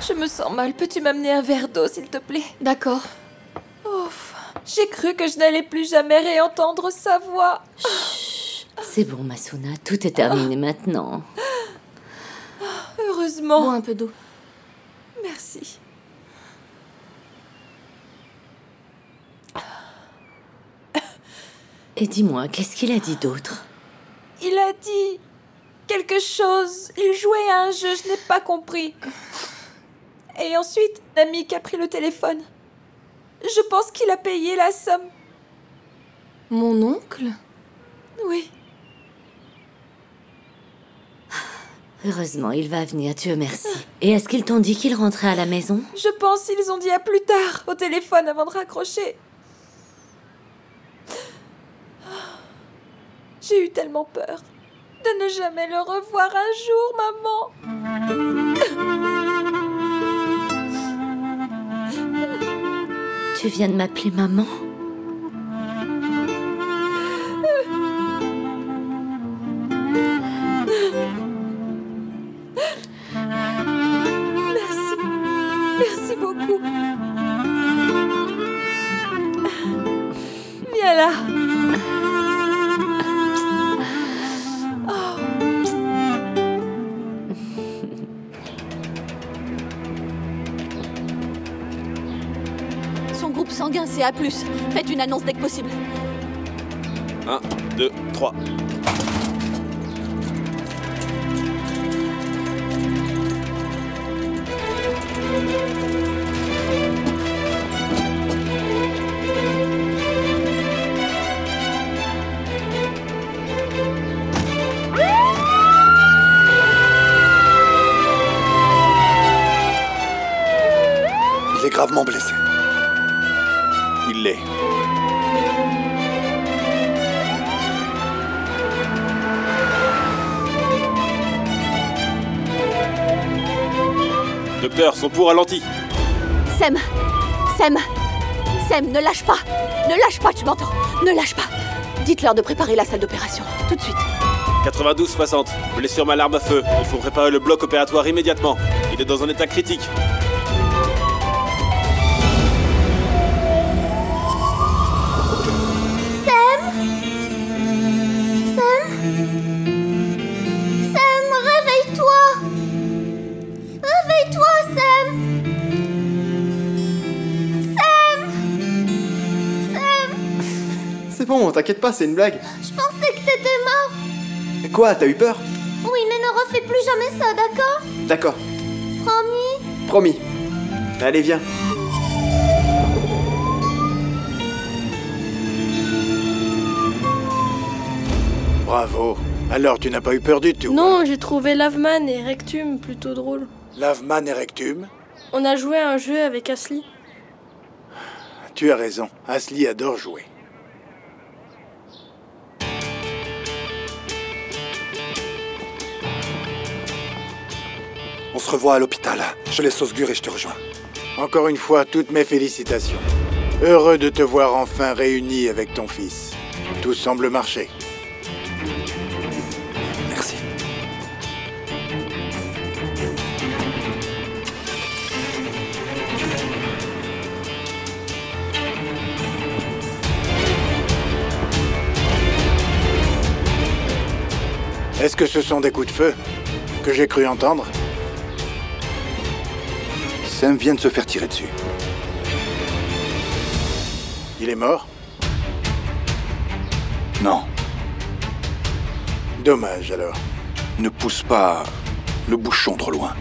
Je me sens mal. Peux-tu m'amener un verre d'eau, s'il te plaît? D'accord. Ouf. J'ai cru que je n'allais plus jamais réentendre sa voix. Chut. C'est bon, Masuna. Tout est terminé maintenant. Heureusement. Bois un peu d'eau. Merci. Et dis-moi, qu'est-ce qu'il a dit d'autre? Il a dit quelque chose. Il jouait à un jeu, je n'ai pas compris. Et ensuite, un ami qui a pris le téléphone. Je pense qu'il a payé la somme. Mon oncle? Oui. Heureusement, il va venir, Dieu merci. Et est-ce qu'ils t'ont dit qu'il rentrait à la maison? Je pense qu'ils ont dit à plus tard, au téléphone, avant de raccrocher. J'ai eu tellement peur de ne jamais le revoir un jour, maman. Tu viens de m'appeler maman? Merci. Merci beaucoup. Viens là. Son groupe sanguin, c'est A+. Faites une annonce dès que possible. 1, 2, 3. Il est gravement blessé. Il l'est. Docteur, son pouls ralenti. Sem, ne lâche pas. Ne lâche pas, tu m'entends? Ne lâche pas. Dites-leur de préparer la salle d'opération, tout de suite. 92-60. Blessure mal arme à feu. Il faut préparer le bloc opératoire immédiatement. Il est dans un état critique. Sam, réveille-toi! Réveille-toi, Sam! Sam! C'est bon, t'inquiète pas, c'est une blague. Je pensais que t'étais mort! Quoi, t'as eu peur? Oui, mais ne refais plus jamais ça, d'accord? D'accord, Promis? promis. Allez, viens. Bravo. Alors, tu n'as pas eu peur du tout? Non, j'ai trouvé Laveman et Rectum plutôt drôle. Laveman et Rectum? On a joué à un jeu avec Ashley. Tu as raison. Ashley adore jouer. On se revoit à l'hôpital. Je laisse Osgur et je te rejoins. Encore une fois, toutes mes félicitations. Heureux de te voir enfin réuni avec ton fils. Tout semble marcher. Merci. Est-ce que ce sont des coups de feu que j'ai cru entendre? Sam vient de se faire tirer dessus. Il est mort? Non, Dommage alors. ne pousse pas le bouchon trop loin.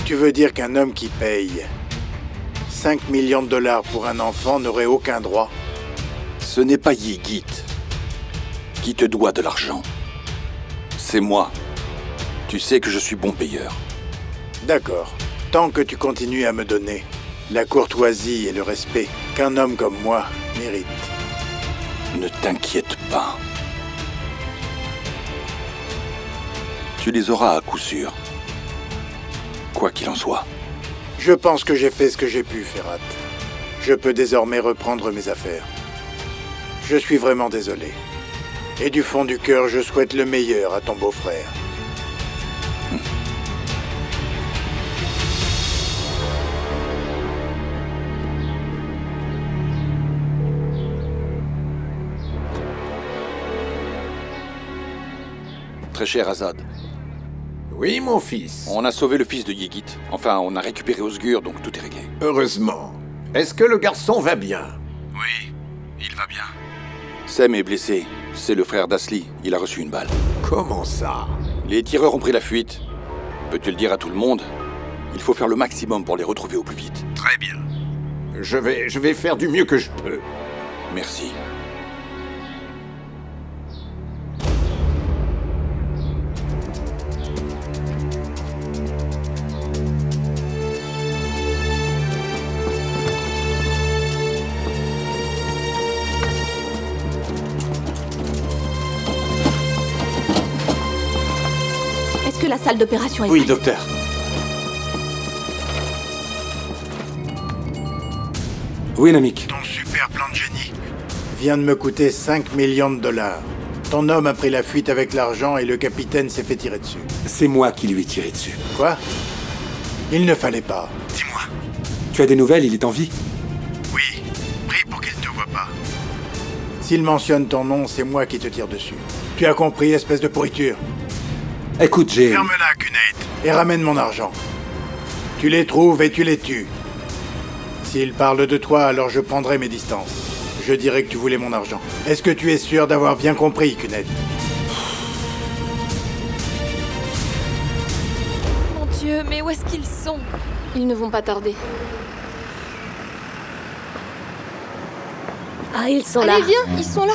Tu veux dire qu'un homme qui paye 5 millions de dollars pour un enfant n'aurait aucun droit? Ce n'est pas Yigit qui te doit de l'argent. C'est moi. Tu sais que je suis bon payeur. D'accord. Tant que tu continues à me donner la courtoisie et le respect qu'un homme comme moi mérite. Ne t'inquiète pas. Tu les auras à coup sûr. Quoi qu'il en soit. Je pense que j'ai fait ce que j'ai pu, Ferhat. Je peux désormais reprendre mes affaires. Je suis vraiment désolé. Et du fond du cœur, je souhaite le meilleur à ton beau-frère. Très cher Azad. Oui, mon fils. On a sauvé le fils de Yigit. Enfin, on a récupéré Osgur, donc tout est réglé. Heureusement. Est-ce que le garçon va bien? Oui, il va bien. Sem est blessé. C'est le frère d'Asli. Il a reçu une balle. Comment ça? Les tireurs ont pris la fuite. Peux-tu le dire à tout le monde? Il faut faire le maximum pour les retrouver au plus vite. Très bien. Je vais faire du mieux que je peux. Merci. Est-ce que la salle d'opération est Oui, prête? docteur. Oui, Namik. Ton super plan de génie vient de me coûter 5 millions de dollars. Ton homme a pris la fuite avec l'argent et le capitaine s'est fait tirer dessus. C'est moi qui lui ai tiré dessus. Quoi? Il ne fallait pas. Dis-moi. Tu as des nouvelles? Il est en vie? Oui, prie pour qu'il ne te voie pas. S'il mentionne ton nom, c'est moi qui te tire dessus. Tu as compris, espèce de pourriture? Écoute, j'ai... Ferme-la, Kunate, et ramène mon argent. Tu les trouves et tu les tues. S'ils parlent de toi, alors je prendrai mes distances. Je dirai que tu voulais mon argent. Est-ce que tu es sûr d'avoir bien compris, Kunate? Mon Dieu, mais où est-ce qu'ils sont? Ils ne vont pas tarder. Ah, ils sont là. Allez, viens, ils sont là.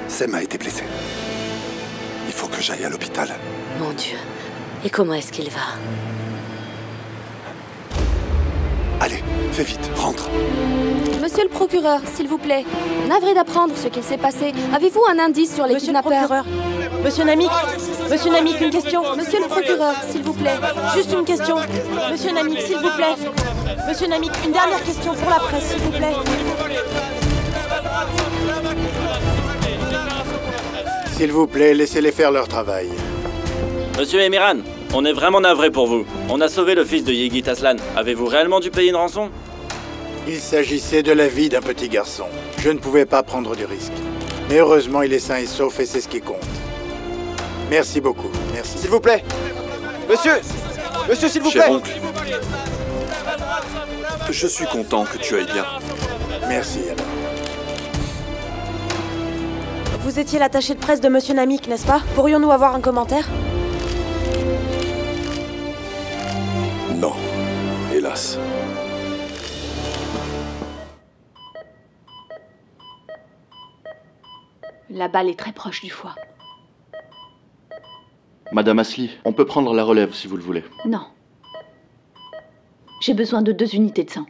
Sem a été blessé. Il faut que j'aille à l'hôpital. Mon Dieu. Et comment est-ce qu'il va? Allez, fais vite, rentre. Monsieur le procureur, s'il vous plaît. Navré d'apprendre ce qu'il s'est passé. Avez-vous un indice sur les Monsieur le kidnappeurs? procureur. Monsieur Namik, une question. Monsieur le procureur, s'il vous plaît. Juste une question. Monsieur Namik, s'il vous plaît. Monsieur Namik, une dernière question pour la presse, s'il vous plaît. S'il vous plaît, laissez-les faire leur travail. Monsieur Emiran, on est vraiment navré pour vous. On a sauvé le fils de Yigit Aslan. Avez-vous réellement dû payer une rançon? Il s'agissait de la vie d'un petit garçon. Je ne pouvais pas prendre du risque. Mais heureusement, il est sain et sauf et c'est ce qui compte. Merci beaucoup, merci. S'il vous plaît. Monsieur, s'il vous plaît. Cher oncle, je suis content que tu ailles bien. Merci alors. Vous étiez l'attaché de presse de Monsieur Namik, n'est-ce pas? Pourrions-nous avoir un commentaire? Non, hélas. La balle est très proche du foie. Madame Asli, on peut prendre la relève si vous le voulez. Non. J'ai besoin de 2 unités de sang.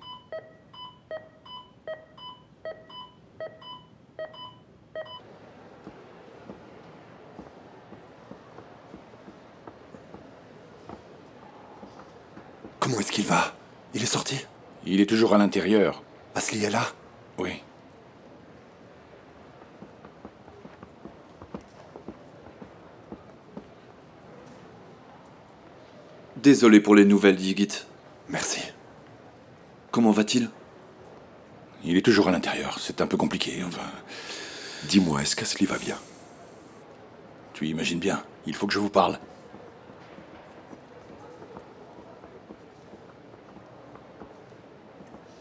Comment est-ce qu'il va? Il est sorti? Il est toujours à l'intérieur. Asli est là? Oui. Désolé pour les nouvelles, Yigit. Merci. Comment va-t-il? Il est toujours à l'intérieur. C'est un peu compliqué, enfin... Dis-moi, est-ce qu'Asli va bien? Tu imagines bien. Il faut que je vous parle.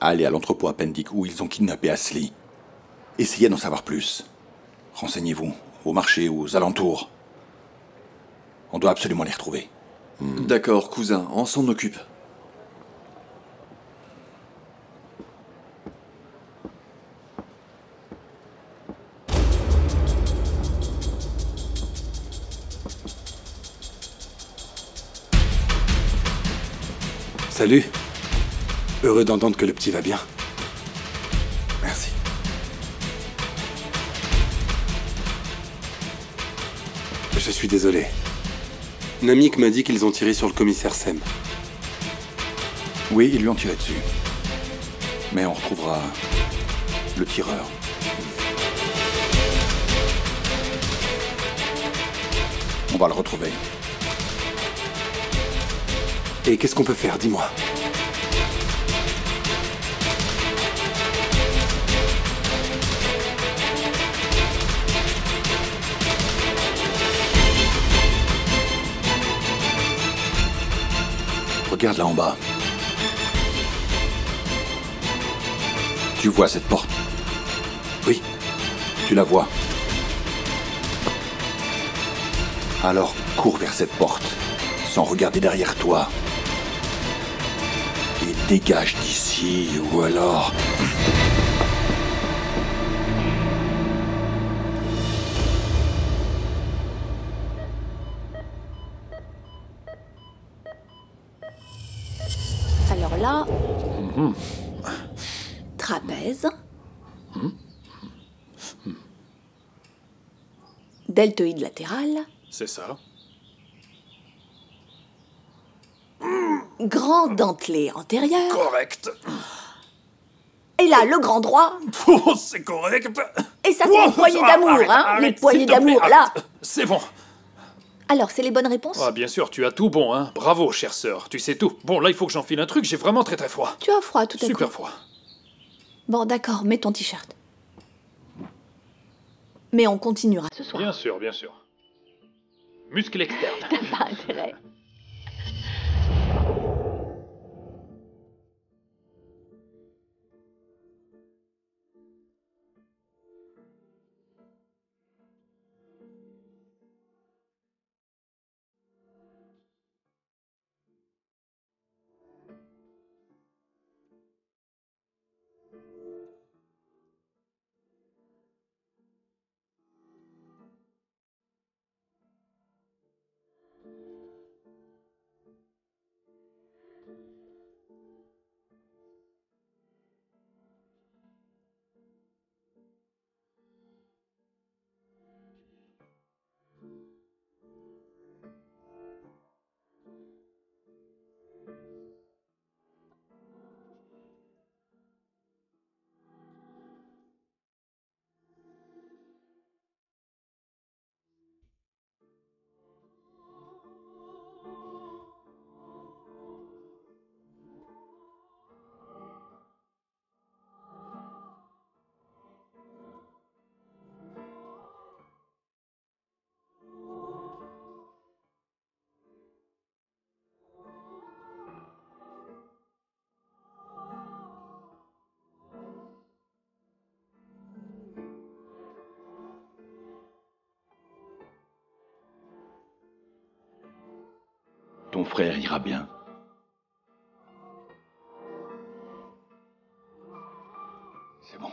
Allez à l'entrepôt à Pendik où ils ont kidnappé Asli. Essayez d'en savoir plus. Renseignez-vous, au marché, aux alentours. On doit absolument les retrouver. D'accord, cousin, on s'en occupe. Salut. Heureux d'entendre que le petit va bien. Merci. Je suis désolé. Namik m'a dit qu'ils ont tiré sur le commissaire Sem. Oui, ils lui ont tiré dessus. Mais on retrouvera le tireur. On va le retrouver. Et qu'est-ce qu'on peut faire, dis-moi? Regarde là en bas. Tu vois cette porte? Oui. Tu la vois? Alors cours vers cette porte, sans regarder derrière toi. Et dégage d'ici, ou alors... Alors là... Trapèze. Deltoïde latéral. C'est ça. Grand dentelé antérieur. Correct. Et là, le grand droit. Oh, c'est correct. Et ça, c'est les poignées d'amour, hein. Les poignées d'amour, là. C'est bon. Alors, c'est les bonnes réponses? Ah, bien sûr, tu as tout bon, hein. Bravo, chère sœur, tu sais tout. Bon, là, il faut que j'enfile un truc, j'ai vraiment très très froid. Tu as froid, tout à coup. Super froid. Bon, d'accord, mets ton t-shirt. Mais on continuera ce soir. Bien sûr, bien sûr. Muscle externe. T'as pas intérêt. Ton frère ira bien. C'est bon.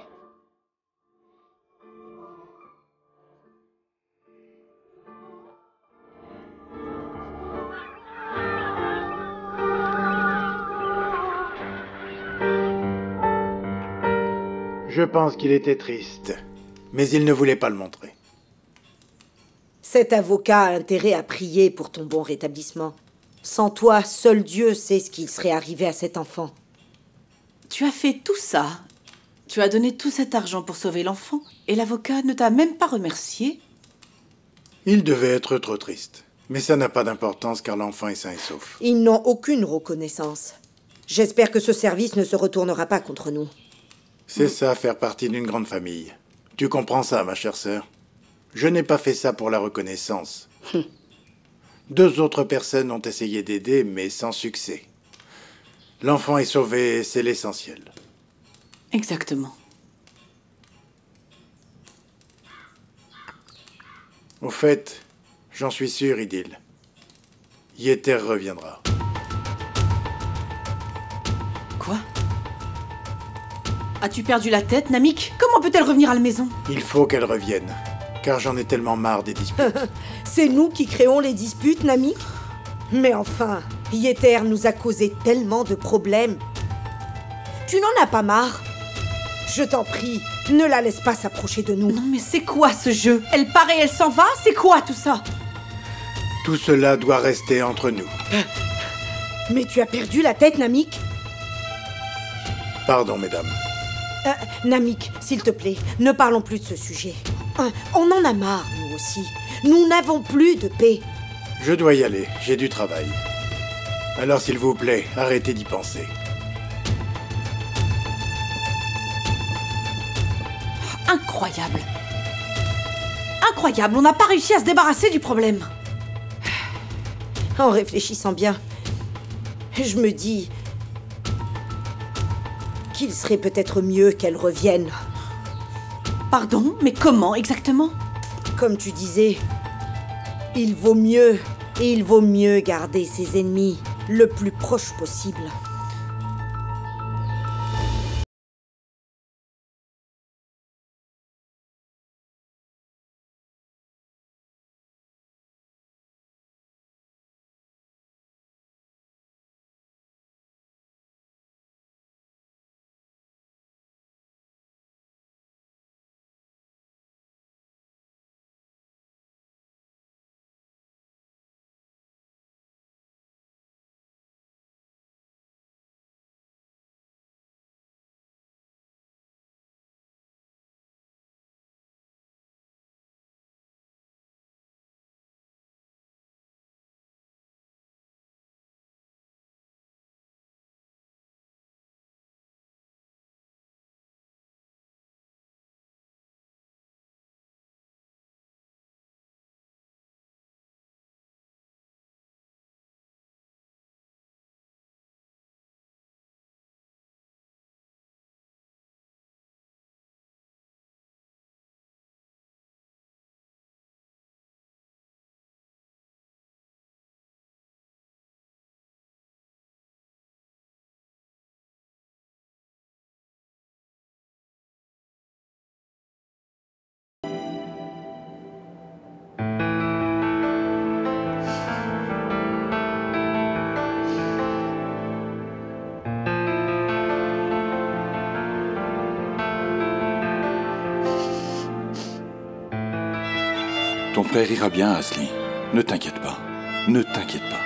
Je pense qu'il était triste, mais il ne voulait pas le montrer. Cet avocat a intérêt à prier pour ton bon rétablissement. Sans toi, seul Dieu sait ce qu'il serait arrivé à cet enfant. Tu as fait tout ça. Tu as donné tout cet argent pour sauver l'enfant, et l'avocat ne t'a même pas remercié. Il devait être trop triste. Mais ça n'a pas d'importance car l'enfant est sain et sauf. Ils n'ont aucune reconnaissance. J'espère que ce service ne se retournera pas contre nous. C'est ça, faire partie d'une grande famille. Tu comprends ça, ma chère sœur? Je n'ai pas fait ça pour la reconnaissance. 2 autres personnes ont essayé d'aider, mais sans succès. L'enfant est sauvé, c'est l'essentiel. Exactement. Au fait, j'en suis sûr, Idil. Yeter reviendra. Quoi? As-tu perdu la tête, Namik? Comment peut-elle revenir à la maison? Il faut qu'elle revienne, car j'en ai tellement marre des disputes. C'est nous qui créons les disputes, Namik? Mais enfin, Yeter nous a causé tellement de problèmes. Tu n'en as pas marre? Je t'en prie, ne la laisse pas s'approcher de nous. Non mais c'est quoi ce jeu? Elle part et elle s'en va? C'est quoi tout ça? Tout cela doit rester entre nous. Mais tu as perdu la tête, Namik? Pardon, mesdames. Namik, s'il te plaît, ne parlons plus de ce sujet. On en a marre, nous aussi. Nous n'avons plus de paix. Je dois y aller, j'ai du travail. Alors s'il vous plaît, arrêtez d'y penser. Incroyable. Incroyable, on n'a pas réussi à se débarrasser du problème. En réfléchissant bien, je me dis qu'il serait peut-être mieux qu'elle revienne. Pardon, mais comment exactement? Comme tu disais, il vaut mieux garder ses ennemis le plus proche possible. Ton frère ira bien, Asli. Ne t'inquiète pas. Ne t'inquiète pas.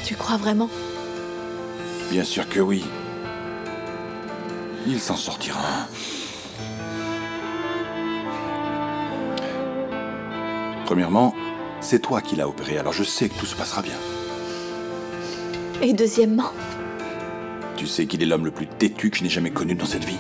Tu crois vraiment? Bien sûr que oui. Il s'en sortira. Premièrement, c'est toi qui l'as opéré, alors je sais que tout se passera bien. Et deuxièmement? Tu sais qu'il est l'homme le plus têtu que je n'ai jamais connu dans cette vie.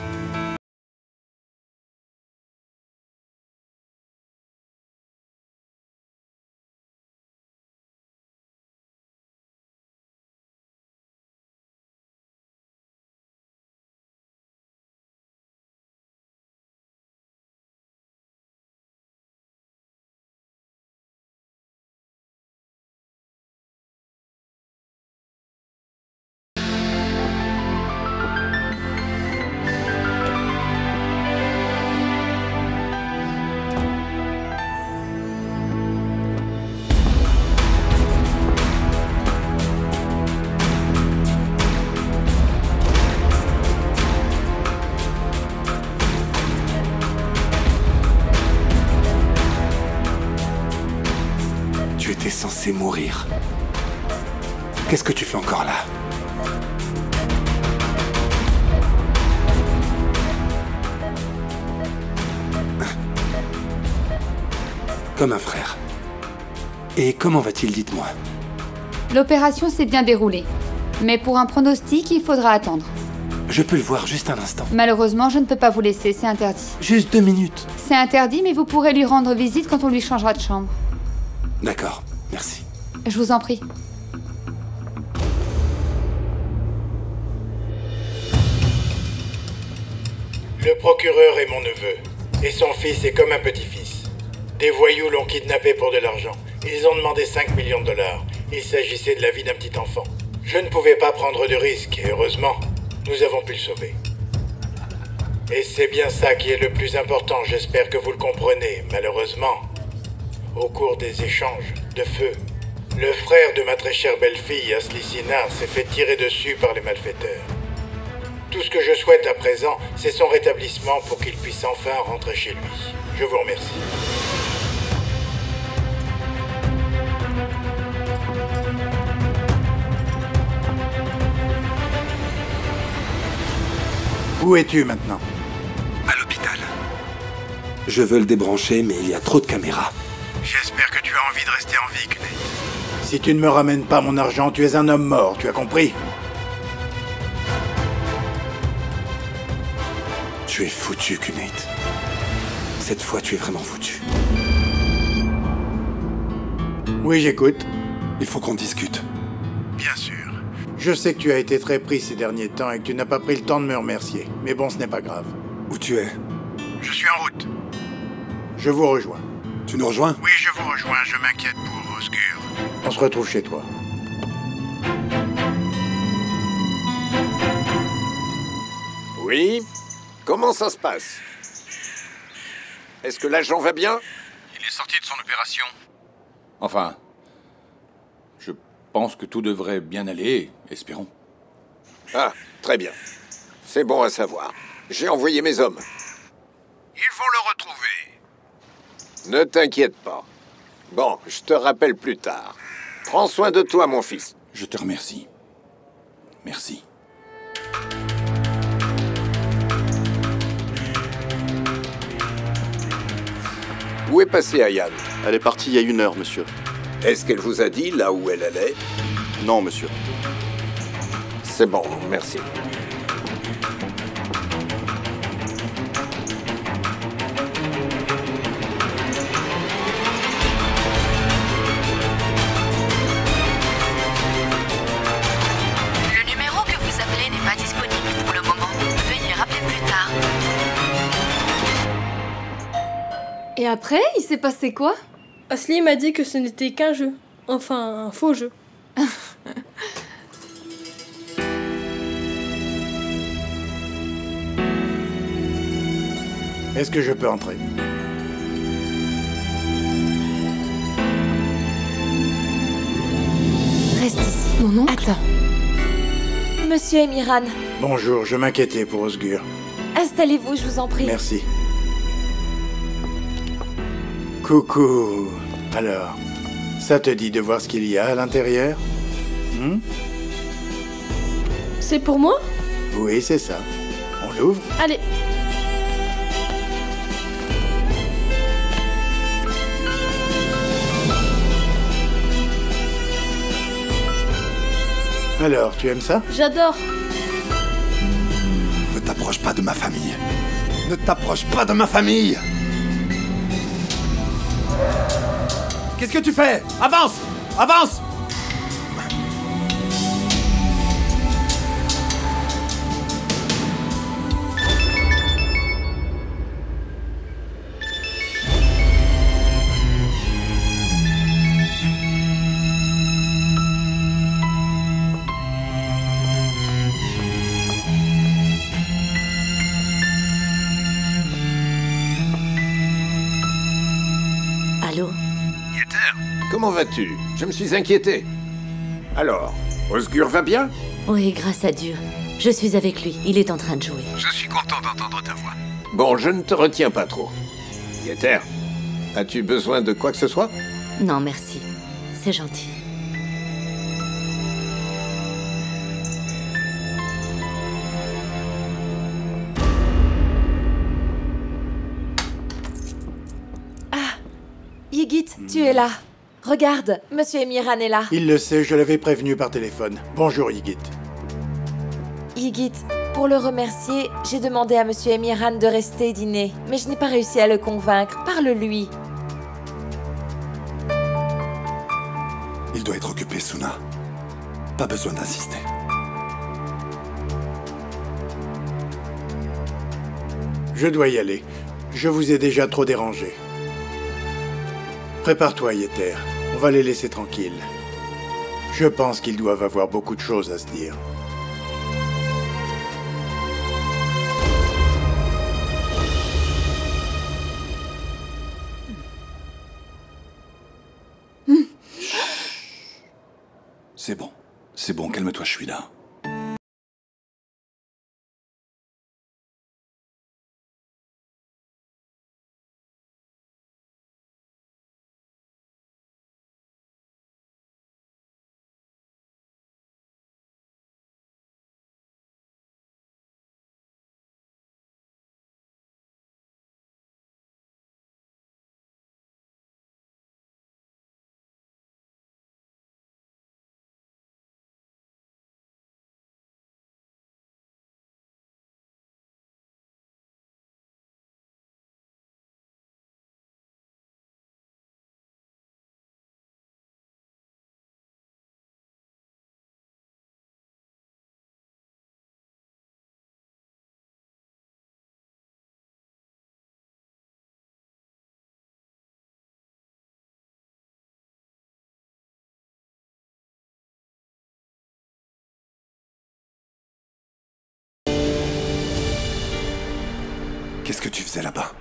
Tu étais censé mourir. Qu'est-ce que tu fais encore là? Comme un frère. Et comment va-t-il, dites-moi? L'opération s'est bien déroulée. Mais pour un pronostic, il faudra attendre. Je peux le voir juste un instant. Malheureusement, je ne peux pas vous laisser, c'est interdit. Juste 2 minutes. C'est interdit, mais vous pourrez lui rendre visite quand on lui changera de chambre. D'accord, merci. Je vous en prie. Le procureur est mon neveu, et son fils est comme un petit-fils. Des voyous l'ont kidnappé pour de l'argent. Ils ont demandé 5 millions de dollars. Il s'agissait de la vie d'un petit enfant. Je ne pouvais pas prendre de risques, et heureusement, nous avons pu le sauver. Et c'est bien ça qui est le plus important, j'espère que vous le comprenez. Malheureusement, au cours des échanges de feu, le frère de ma très chère belle-fille, Ashley Sinard, s'est fait tirer dessus par les malfaiteurs. Tout ce que je souhaite à présent, c'est son rétablissement pour qu'il puisse enfin rentrer chez lui. Je vous remercie. Où es-tu maintenant? À l'hôpital. Je veux le débrancher, mais il y a trop de caméras. J'espère que tu as envie de rester en vie, Kenneth. Si tu ne me ramènes pas mon argent, tu es un homme mort, tu as compris? Tu es foutu, Kenneth. Cette fois, tu es vraiment foutu. Oui, j'écoute. Il faut qu'on discute. Bien sûr. Je sais que tu as été très pris ces derniers temps et que tu n'as pas pris le temps de me remercier. Mais bon, ce n'est pas grave. Où tu es? Je suis en route. Je vous rejoins. Tu nous rejoins? Oui, je vous rejoins. Je m'inquiète pour Osgur. On se retrouve chez toi. Oui? Comment ça se passe? Est-ce que l'agent va bien? Il est sorti de son opération. Enfin, je pense que tout devrait bien aller, espérons. Ah, très bien. C'est bon à savoir. J'ai envoyé mes hommes. Ils vont le retrouver. Ne t'inquiète pas. Bon, je te rappelle plus tard. Prends soin de toi, mon fils. Je te remercie. Merci. Où est passée Ayane? Elle est partie il y a 1 heure, monsieur. Est-ce qu'elle vous a dit là où elle allait? Non, monsieur. C'est bon, merci. Le numéro que vous appelez n'est pas disponible pour le moment. Veuillez rappeler plus tard. Et après, il s'est passé quoi? Ashley m'a dit que ce n'était qu'un jeu. Enfin, un faux jeu. Est-ce que je peux entrer? Reste ici. Mon oncle? Attends. Monsieur Emiran, Bonjour, je m'inquiétais pour Osgur. installez-vous, je vous en prie. Merci. Coucou. Alors, ça te dit de voir ce qu'il y a à l'intérieur? C'est pour moi? Oui, c'est ça. On l'ouvre? Allez. Alors, tu aimes ça? J'adore. Ne t'approche pas de ma famille. Ne t'approche pas de ma famille. Qu'est-ce que tu fais? Avance! Avance! Allô? Comment vas-tu? Je me suis inquiété. Alors, Osgur va bien? Oui, grâce à Dieu. Je suis avec lui. Il est en train de jouer. Je suis content d'entendre ta voix. Bon, je ne te retiens pas trop. Yeter, as-tu besoin de quoi que ce soit? Non, merci. C'est gentil. Yigit, tu es là. Regarde, Monsieur Emiran est là. Il le sait, je l'avais prévenu par téléphone. Bonjour, Yigit. Yigit, pour le remercier, j'ai demandé à Monsieur Emiran de rester dîner, mais je n'ai pas réussi à le convaincre. Parle-lui. Il doit être occupé, Suna. Pas besoin d'insister. Je dois y aller. Je vous ai déjà trop dérangé. Prépare-toi, Yeter. On va les laisser tranquilles. Je pense qu'ils doivent avoir beaucoup de choses à se dire. C'est bon, calme-toi, je suis là. Qu'est-ce que tu faisais là-bas?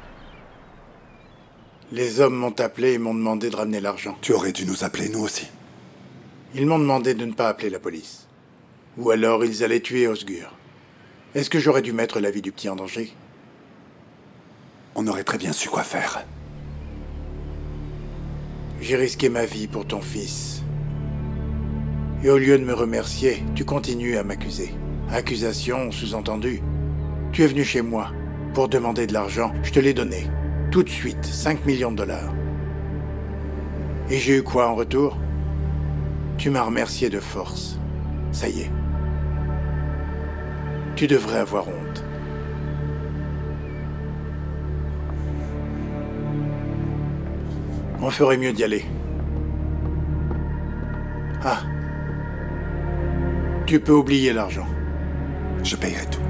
Les hommes m'ont appelé et m'ont demandé de ramener l'argent. Tu aurais dû nous appeler, nous aussi. Ils m'ont demandé de ne pas appeler la police. Ou alors ils allaient tuer Osgur. Est-ce que j'aurais dû mettre la vie du petit en danger? On aurait très bien su quoi faire. J'ai risqué ma vie pour ton fils. Et au lieu de me remercier, tu continues à m'accuser. Accusation, sous-entendu. Tu es venu chez moi pour demander de l'argent. Je te l'ai donné. Tout de suite, 5 millions de dollars. Et j'ai eu quoi en retour? Tu m'as remercié de force. Ça y est. Tu devrais avoir honte. On ferait mieux d'y aller. Ah. Tu peux oublier l'argent. Je payerai tout.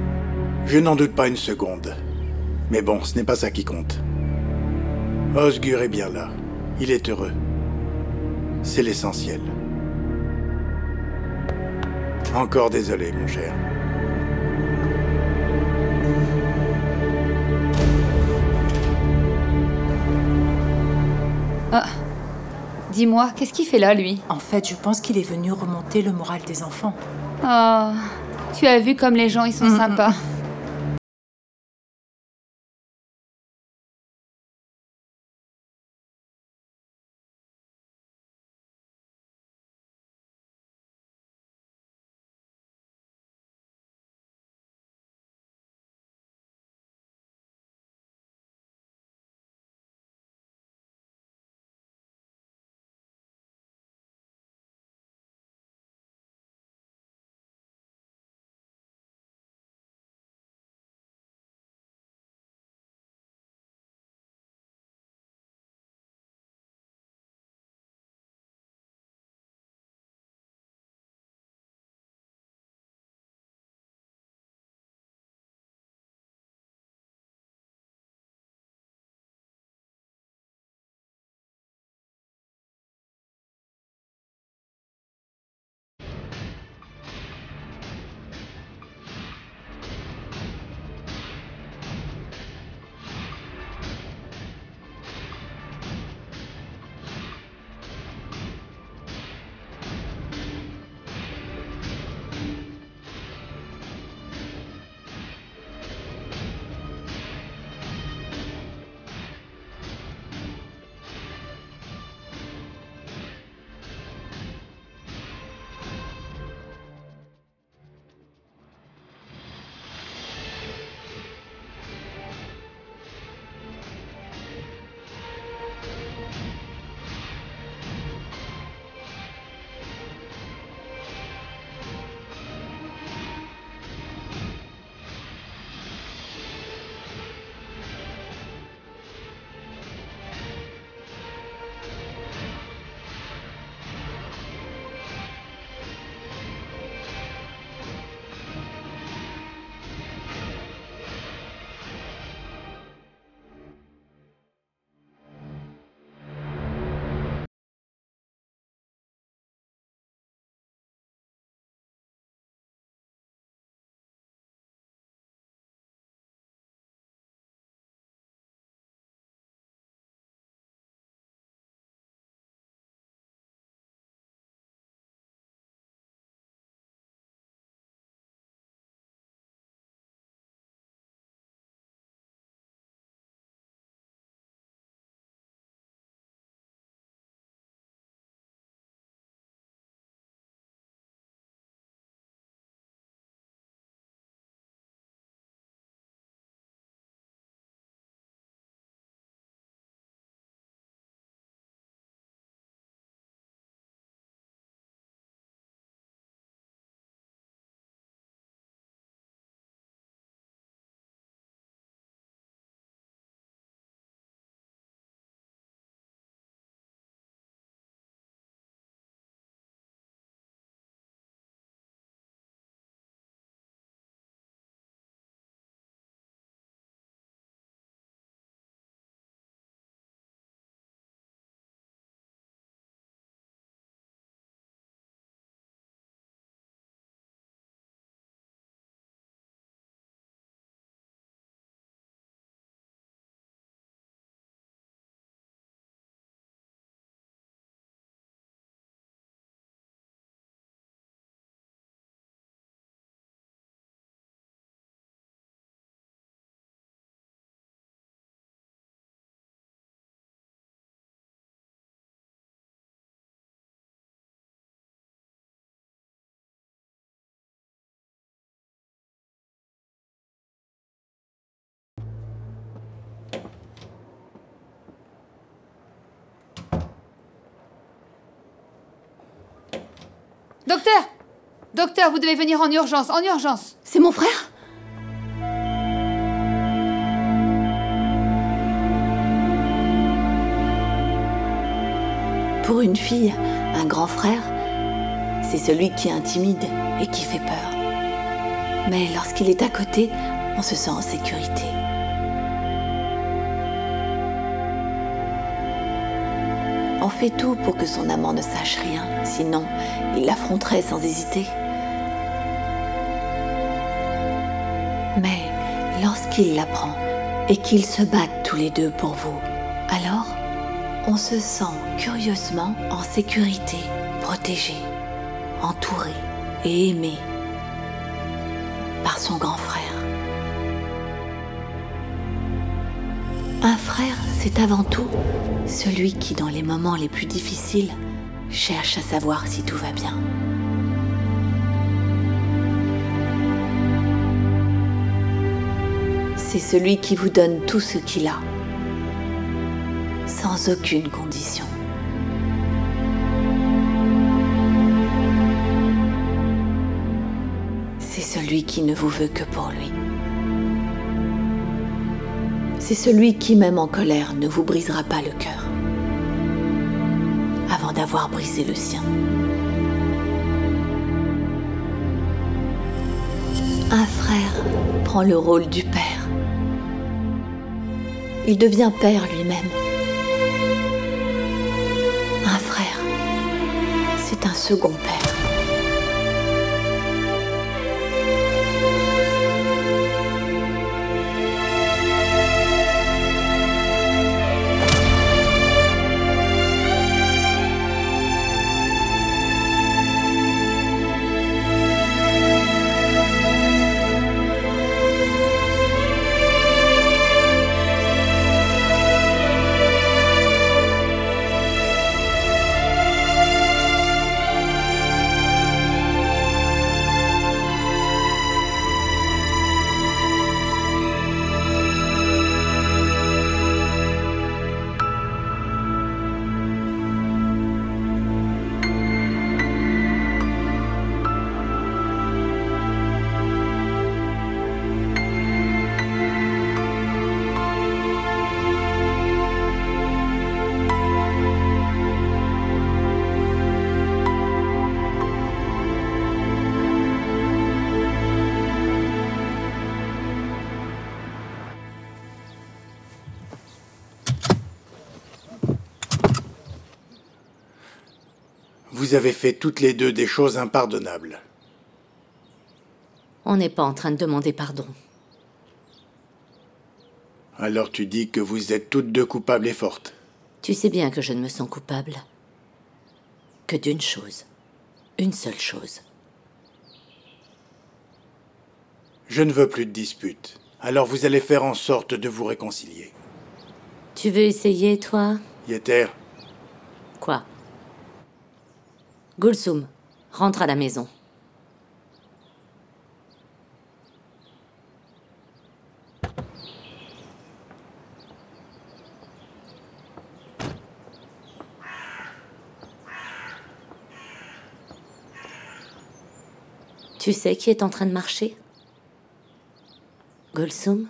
Je n'en doute pas une seconde. Mais bon, ce n'est pas ça qui compte. Osgur est bien là. Il est heureux. C'est l'essentiel. Encore désolé, mon cher. Ah. Dis-moi, qu'est-ce qu'il fait là, lui? En fait, je pense qu'il est venu remonter le moral des enfants. Oh, tu as vu comme les gens, ils sont sympas. Docteur! Docteur, vous devez venir en urgence, en urgence! C'est mon frère? Pour une fille, un grand frère, c'est celui qui intimide et qui fait peur. Mais lorsqu'il est à côté, on se sent en sécurité. On fait tout pour que son amant ne sache rien, sinon il l'affronterait sans hésiter. Mais lorsqu'il l'apprend et qu'ils se battent tous les deux pour vous, alors on se sent curieusement en sécurité, protégé, entouré et aimé par son grand frère. Un frère, c'est avant tout celui qui, dans les moments les plus difficiles, cherche à savoir si tout va bien. C'est celui qui vous donne tout ce qu'il a, sans aucune condition. C'est celui qui ne vous veut que pour lui. C'est celui qui, même en colère, ne vous brisera pas le cœur, avant d'avoir brisé le sien. Un frère prend le rôle du père. Il devient père lui-même. Un frère, c'est un second père. Vous avez fait toutes les deux des choses impardonnables. On n'est pas en train de demander pardon. Alors tu dis que vous êtes toutes deux coupables et fortes. Tu sais bien que je ne me sens coupable que d'une chose. Une seule chose. Je ne veux plus de disputes. Alors vous allez faire en sorte de vous réconcilier. Tu veux essayer, toi? Yeter. Quoi? Gulsum, rentre à la maison. Tu sais qui est en train de marcher? Gulsum?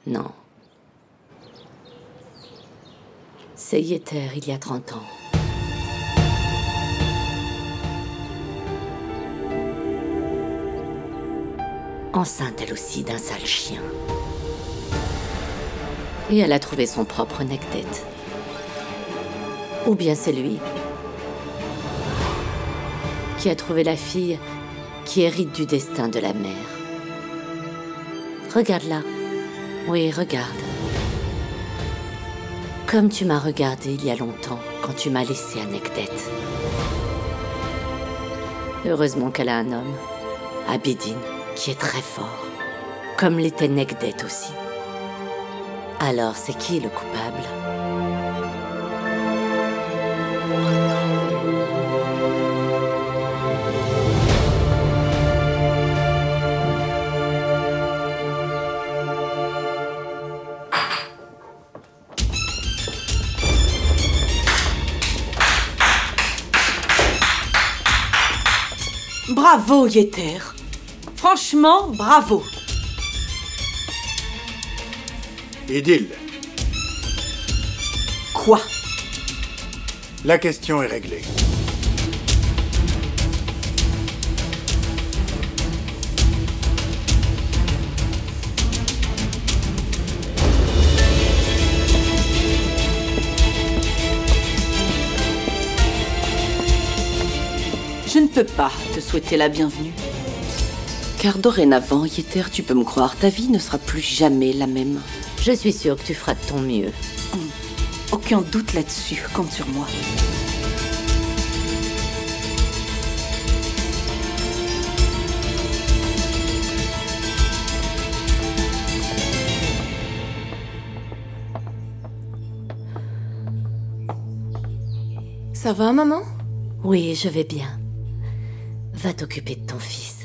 Non. C'est Yeter, il y a 30 ans. Enceinte elle aussi d'un sale chien. Et elle a trouvé son propre Nekdet. Ou bien c'est lui qui a trouvé la fille qui hérite du destin de la mère. Regarde là. Oui, regarde. Comme tu m'as regardé il y a longtemps quand tu m'as laissé à Nekdet. Heureusement qu'elle a un homme, Abedin, qui est très fort, comme l'était Nekdet aussi. Alors, c'est qui le coupable? Bravo, Yeter. Franchement, bravo. Idylle. Quoi? La question est réglée. Je ne peux pas te souhaiter la bienvenue. Car dorénavant, Yeter, tu peux me croire, ta vie ne sera plus jamais la même. Je suis sûre que tu feras de ton mieux. Aucun doute là-dessus, compte sur moi. Ça va, maman? Oui, je vais bien. Va t'occuper de ton fils.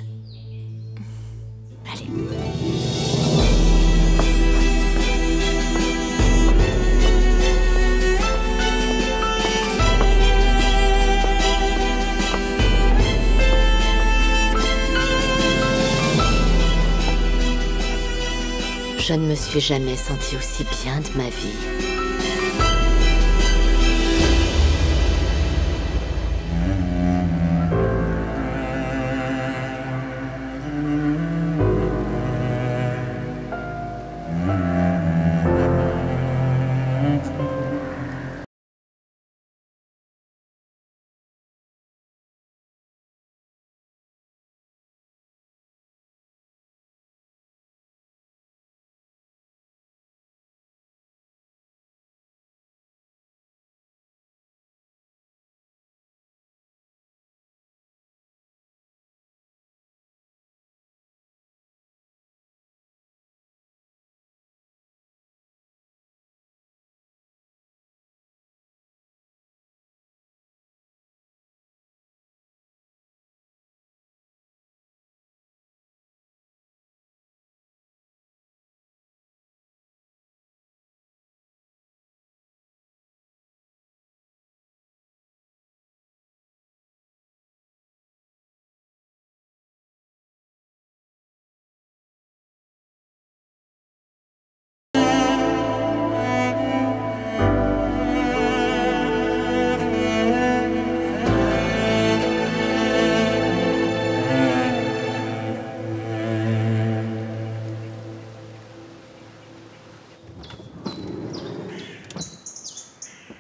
Allez. Je ne me suis jamais sentie aussi bien de ma vie.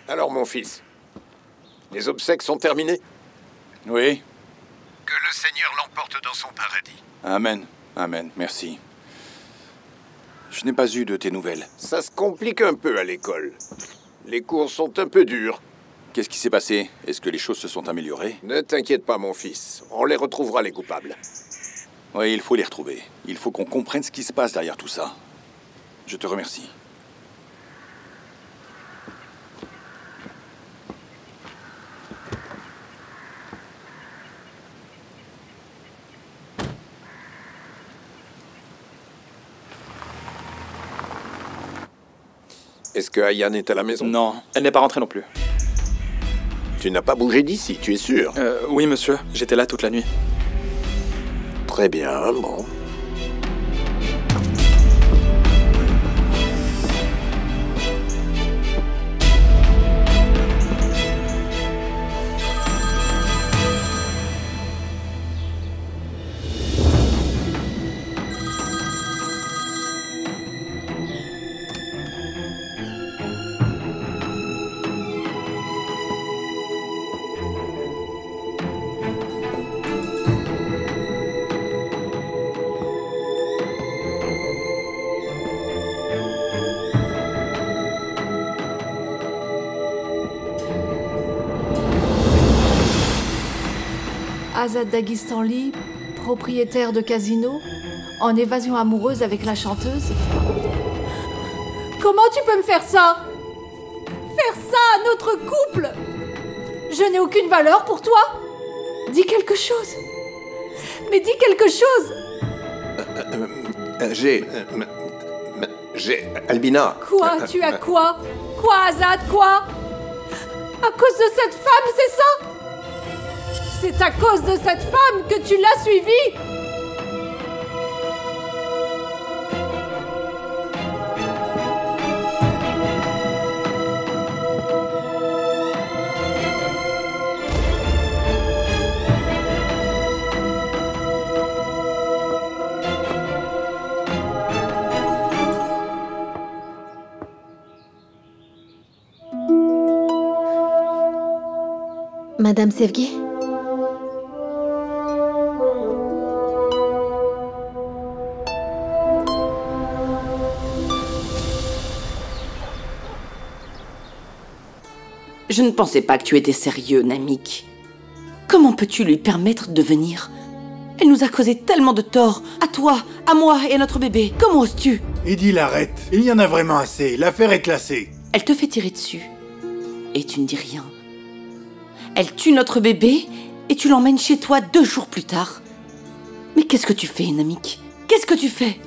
Alors, mon fils, les obsèques sont terminées? Oui. Que le Seigneur l'emporte dans son paradis. Amen. Amen. Merci. Je n'ai pas eu de tes nouvelles. Ça se complique un peu à l'école. Les cours sont un peu durs. Qu'est-ce qui s'est passé? Est-ce que les choses se sont améliorées? Ne t'inquiète pas, mon fils. On les retrouvera, les coupables. Oui, il faut les retrouver. Il faut qu'on comprenne ce qui se passe derrière tout ça. Je te remercie. Est-ce que Ayane est à la maison? Non, elle n'est pas rentrée non plus. Tu n'as pas bougé d'ici, tu es sûr? Oui, monsieur. J'étais là toute la nuit. Très bien, bon. Azad Dagistanli, propriétaire de casino, en évasion amoureuse avec la chanteuse. Comment tu peux me faire ça? Faire ça à notre couple? Je n'ai aucune valeur pour toi? Dis quelque chose. Mais dis quelque chose. J'ai... Albina... Quoi? Tu as quoi? Quoi, Azad? Quoi? À cause de cette femme, c'est ça? C'est à cause de cette femme que tu l'as suivie? Madame Sevgi? Je ne pensais pas que tu étais sérieux, Namik. Comment peux-tu lui permettre de venir? Elle nous a causé tellement de tort. À toi, à moi et à notre bébé. Comment oses-tu? Idil, arrête. Il y en a vraiment assez. L'affaire est classée. Elle te fait tirer dessus. Et tu ne dis rien. Elle tue notre bébé et tu l'emmènes chez toi 2 jours plus tard. Mais qu'est-ce que tu fais, Namik? Qu'est-ce que tu fais?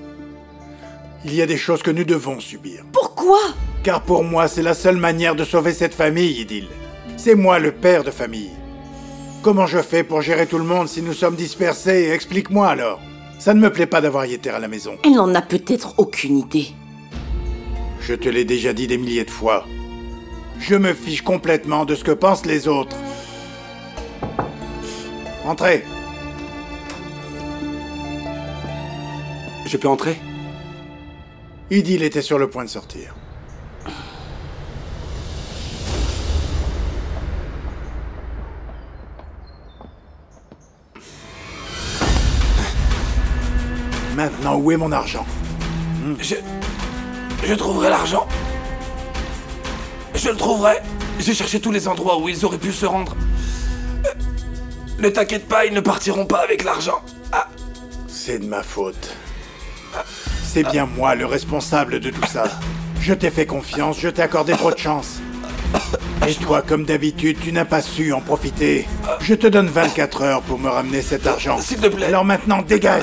Il y a des choses que nous devons subir. Pourquoi? Car pour moi, c'est la seule manière de sauver cette famille, Idil. C'est moi le père de famille. Comment je fais pour gérer tout le monde si nous sommes dispersés? Explique-moi alors. Ça ne me plaît pas d'avoir Yeter à la maison. Elle n'en a peut-être aucune idée. Je te l'ai déjà dit des milliers de fois. Je me fiche complètement de ce que pensent les autres. Entrez. Je peux entrer? Idil était sur le point de sortir. Maintenant, où est mon argent? Je trouverai l'argent. Je le trouverai. J'ai cherché tous les endroits où ils auraient pu se rendre. Ne t'inquiète pas, ils ne partiront pas avec l'argent. Ah. C'est de ma faute. C'est bien moi le responsable de tout ça. Je t'ai fait confiance, je t'ai accordé trop de chance. Et toi, comme d'habitude, tu n'as pas su en profiter. Je te donne 24 heures pour me ramener cet argent. S'il te plaît. Alors maintenant, dégage.